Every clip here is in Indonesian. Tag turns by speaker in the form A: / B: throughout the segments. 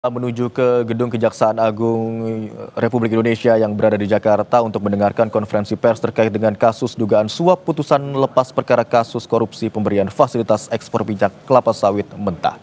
A: Menuju ke Gedung Kejaksaan Agung Republik Indonesia yang berada di Jakarta untuk mendengarkan konferensi pers terkait dengan kasus dugaan suap putusan lepas perkara kasus korupsi pemberian fasilitas ekspor minyak kelapa sawit mentah.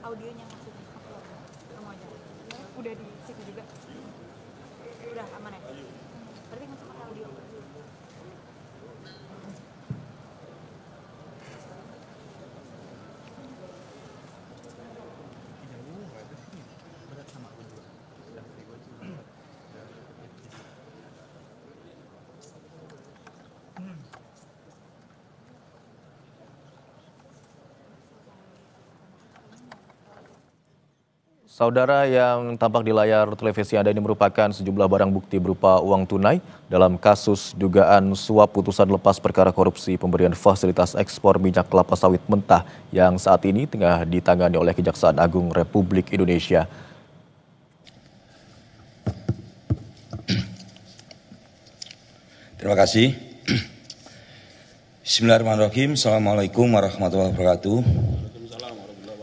B: Audionya maksudnya kamu aja udah di situ juga udah aman ya berarti nggak pakai audio.
A: Saudara, yang tampak di layar televisi Anda ini merupakan sejumlah barang bukti berupa uang tunai dalam kasus dugaan suap putusan lepas perkara korupsi pemberian fasilitas ekspor minyak kelapa sawit mentah yang saat ini tengah ditangani oleh Kejaksaan Agung Republik Indonesia.
C: Terima kasih. Bismillahirrahmanirrahim. Assalamualaikum warahmatullahi wabarakatuh.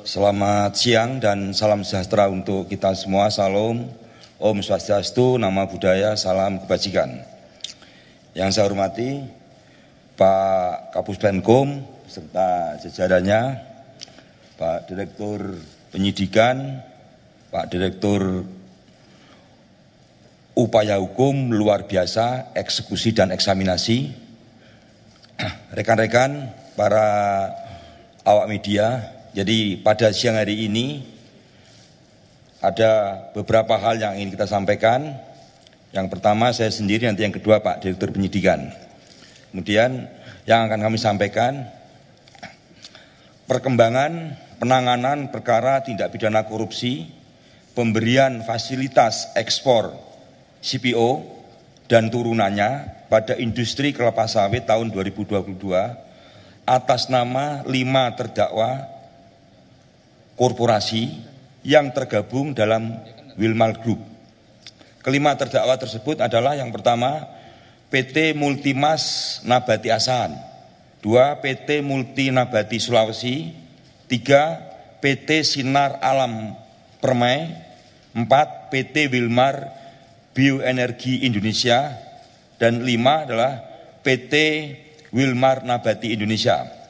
C: Selamat siang dan salam sejahtera untuk kita semua. Salam, Om Swastiastu, Nama Budaya, Salam Kebajikan. Yang saya hormati Pak Kapus Penkum serta jajarannya, Pak Direktur Penyidikan, Pak Direktur Upaya Hukum Luar Biasa, Eksekusi dan Eksaminasi, rekan-rekan, para awak media. Jadi pada siang hari ini ada beberapa hal yang ingin kita sampaikan. Yang pertama saya sendiri, nanti yang kedua Pak Direktur Penyidikan. Kemudian yang akan kami sampaikan perkembangan penanganan perkara tindak pidana korupsi, pemberian fasilitas ekspor CPO dan turunannya pada industri kelapa sawit tahun 2022 atas nama 5 terdakwa korporasi yang tergabung dalam Wilmar Group. Kelima terdakwa tersebut adalah yang pertama PT Multimas Nabati Asahan, 2 PT Multi Nabati Sulawesi, 3 PT Sinar Alam Permai, 4 PT Wilmar Bioenergi Indonesia, dan 5 adalah PT Wilmar Nabati Indonesia.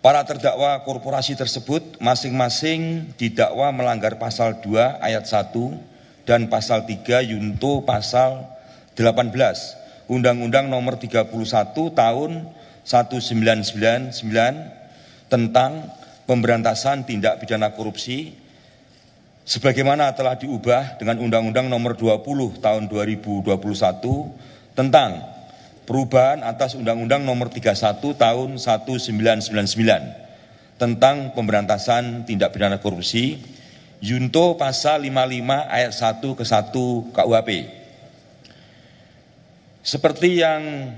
C: Para terdakwa korporasi tersebut masing-masing didakwa melanggar pasal 2 ayat 1 dan pasal 3 yunto pasal 18 Undang-Undang Nomor 31 Tahun 1999 tentang pemberantasan tindak pidana korupsi sebagaimana telah diubah dengan Undang-Undang Nomor 20 Tahun 2021 tentang perubahan atas Undang-Undang Nomor 31 Tahun 1999 tentang pemberantasan tindak pidana korupsi, yunto pasal 55 ayat 1 ke 1 KUHP. Seperti yang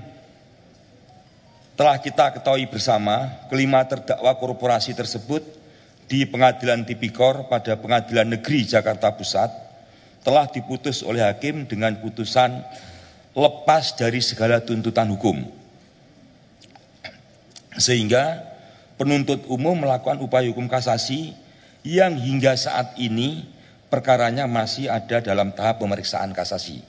C: telah kita ketahui bersama, kelima terdakwa korporasi tersebut di Pengadilan Tipikor pada Pengadilan Negeri Jakarta Pusat telah diputus oleh hakim dengan putusan lepas dari segala tuntutan hukum. Sehingga penuntut umum melakukan upaya hukum kasasi yang hingga saat ini perkaranya masih ada dalam tahap pemeriksaan kasasi.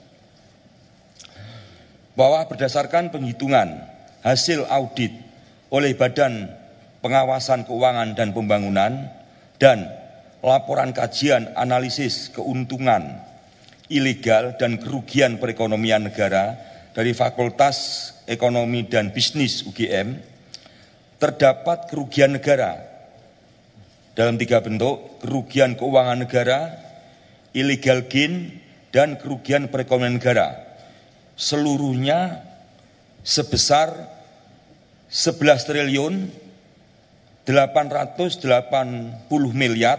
C: Bahwa berdasarkan penghitungan hasil audit oleh Badan Pengawasan Keuangan dan Pembangunan dan laporan kajian analisis keuntungan ilegal dan kerugian perekonomian negara dari Fakultas Ekonomi dan Bisnis UGM, terdapat kerugian negara dalam 3 bentuk: kerugian keuangan negara, illegal gain, dan kerugian perekonomian negara, seluruhnya sebesar 11 triliun 880 miliar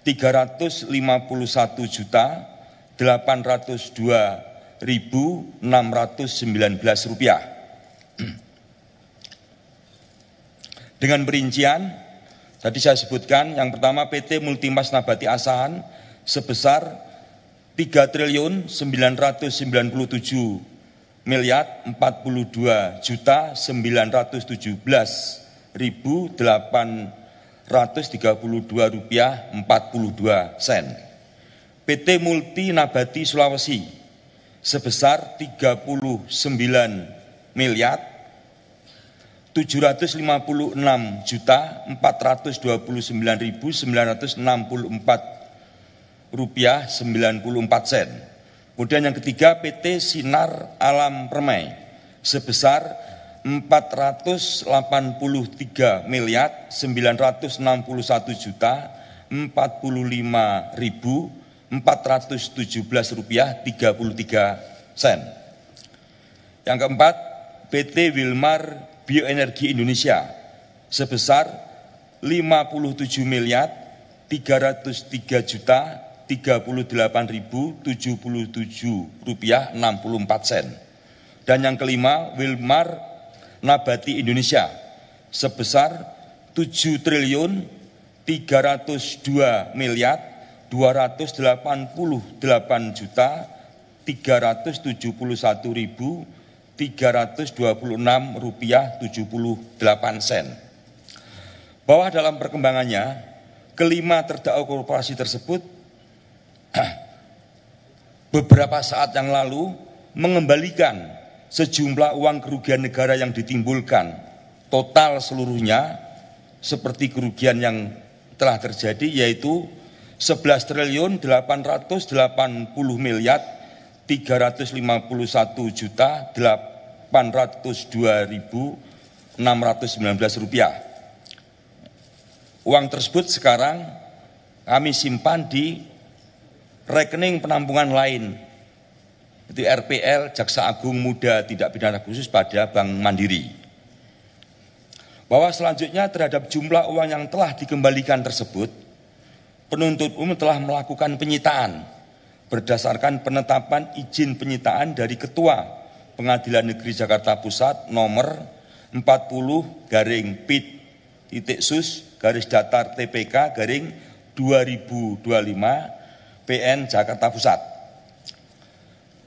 C: 351 juta 802.619 rupiah. Dengan perincian, tadi saya sebutkan yang pertama PT Multimas Nabati Asahan sebesar 3.942.917.832 rupiah 42 sen. PT Multi Nabati Sulawesi sebesar 39.756.429.964 rupiah 94 sen. Kemudian yang ketiga PT Sinar Alam Permai sebesar 484.961.045.417 rupiah 33 sen. Yang keempat PT Wilmar Bioenergi Indonesia sebesar 57.303.038.077 rupiah 64 sen. Dan yang kelima Wilmar Nabati Indonesia sebesar 7.328.288.371.326 rupiah 78 sen. Bahwa dalam perkembangannya, kelima terdakwa korporasi tersebut beberapa saat yang lalu mengembalikan sejumlah uang kerugian negara yang ditimbulkan, total seluruhnya seperti kerugian yang telah terjadi yaitu 11.851.802.619 rupiah. Uang tersebut sekarang kami simpan di rekening penampungan lain, itu RPL Jaksa Agung Muda Tindak Pidana Khusus pada Bank Mandiri. Bahwa selanjutnya terhadap jumlah uang yang telah dikembalikan tersebut, penuntut umum telah melakukan penyitaan berdasarkan penetapan izin penyitaan dari Ketua Pengadilan Negeri Jakarta Pusat nomor 40-pit-sus-TPK-2025 PN Jakarta Pusat.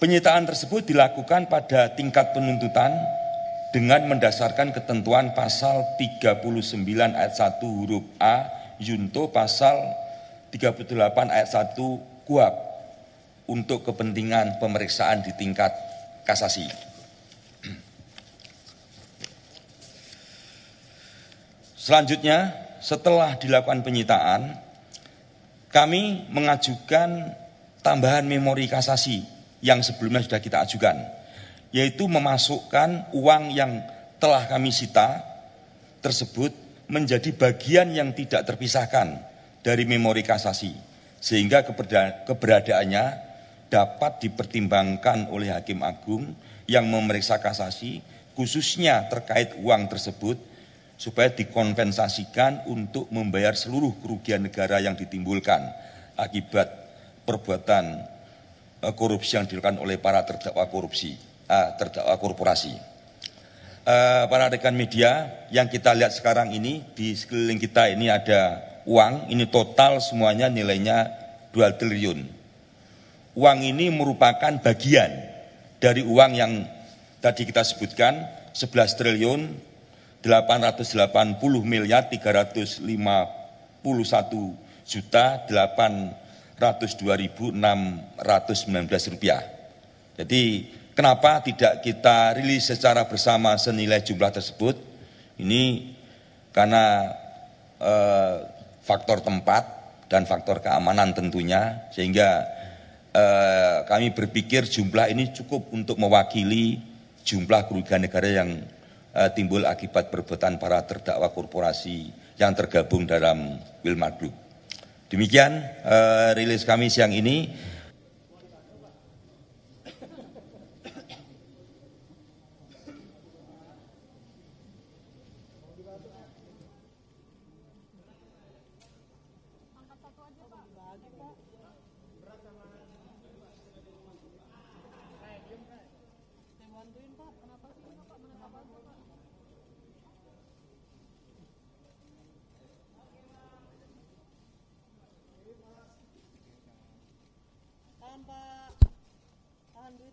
C: Penyitaan tersebut dilakukan pada tingkat penuntutan dengan mendasarkan ketentuan pasal 39 ayat 1 huruf A Junto pasal 38 ayat 1 KUHP untuk kepentingan pemeriksaan di tingkat kasasi. Selanjutnya, setelah dilakukan penyitaan, kami mengajukan tambahan memori kasasi yang sebelumnya sudah kita ajukan, yaitu memasukkan uang yang telah kami sita tersebut menjadi bagian yang tidak terpisahkan dari memori kasasi, sehingga keberadaannya dapat dipertimbangkan oleh Hakim Agung yang memeriksa kasasi, khususnya terkait uang tersebut, supaya dikompensasikan untuk membayar seluruh kerugian negara yang ditimbulkan akibat perbuatan korupsi yang dilakukan oleh para terdakwa korporasi. Para rekan media, yang kita lihat sekarang ini di sekeliling kita ini ada uang, ini total semuanya nilainya 2 triliun. Uang ini merupakan bagian dari uang yang tadi kita sebutkan 11 triliun 880 miliar 351 juta 802.619 rupiah. Jadi kenapa tidak kita rilis secara bersama senilai jumlah tersebut? Ini karena faktor tempat dan faktor keamanan tentunya, sehingga kami berpikir jumlah ini cukup untuk mewakili jumlah kerugian negara yang timbul akibat perbuatan para terdakwa korporasi yang tergabung dalam Wilmar Group. Demikian rilis kami siang ini.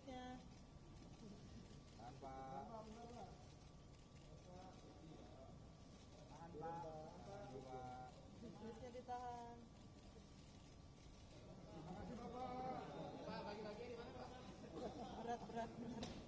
D: duitnya. Tahan Pak. Tahan Pak. Duitnya ditahan. Terima kasih Bapak. Pak, bagi-bagi di mana Pak? Berat.